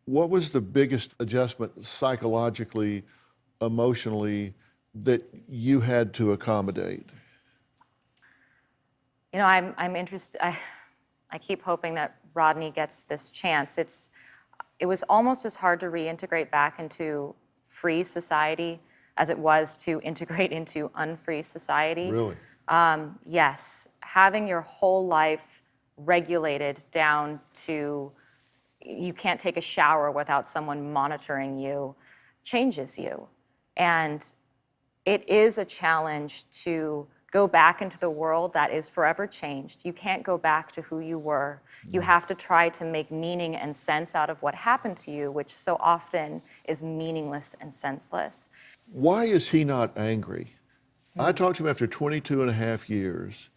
What was the biggest adjustment psychologically, emotionally, that you had to accommodate? You know, I'm interested. I keep hoping that Rodney gets this chance. It was almost as hard to reintegrate back into free society as it was to integrate into unfree society. Really? Yes, having your whole life regulated down to you can't take a shower without someone monitoring you changes you. And it is a challenge to go back into the world that is forever changed. You can't go back to who you were. You have to try to make meaning and sense out of what happened to you, which so often is meaningless and senseless. Why is he not angry? I talked to him after 22 and a half years,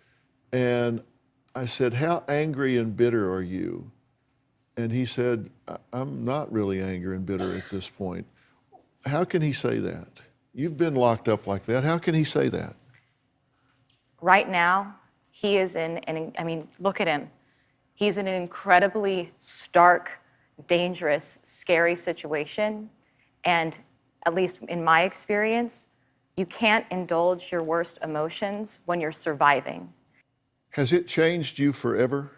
and I said, how angry and bitter are you? And he said, I'm not really angry and bitter at this point. How can he say that? You've been locked up like that. How can he say that? Right now, he is I mean, look at him. He's in an incredibly stark, dangerous, scary situation. And at least in my experience, you can't indulge your worst emotions when you're surviving. Has it changed you forever?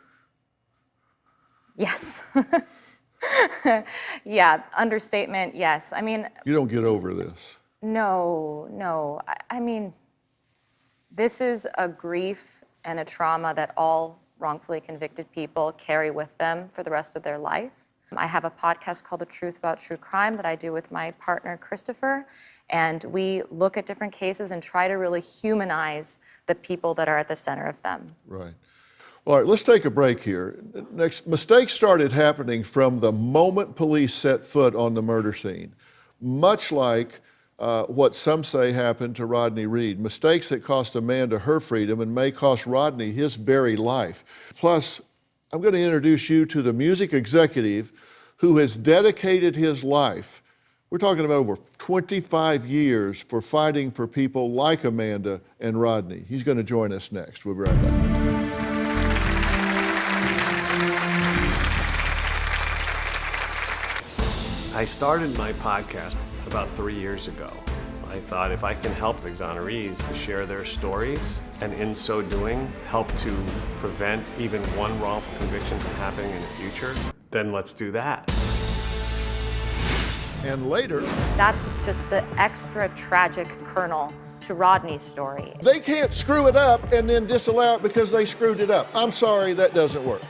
Yes. Yeah, understatement, yes. I mean... You don't get over this. No. I mean, this is a grief and a trauma that all wrongfully convicted people carry with them for the rest of their life. I have a podcast called The Truth About True Crime that I do with my partner, Christopher, and we look at different cases and try to really humanize the people that are at the center of them. Right. All right, let's take a break here. Next, mistakes started happening from the moment police set foot on the murder scene, much like what some say happened to Rodney Reed. Mistakes that cost Amanda her freedom and may cost Rodney his very life. Plus, I'm going to introduce you to the music executive who has dedicated his life, we're talking about over 25 years, for fighting for people like Amanda and Rodney. He's going to join us next. We'll be right back. I started my podcast about 3 years ago. I thought if I can help exonerees to share their stories, and in so doing, help to prevent even one wrongful conviction from happening in the future, then let's do that. And later, that's just the extra tragic kernel to Rodney's story. They can't screw it up and then disallow it because they screwed it up. I'm sorry, that doesn't work.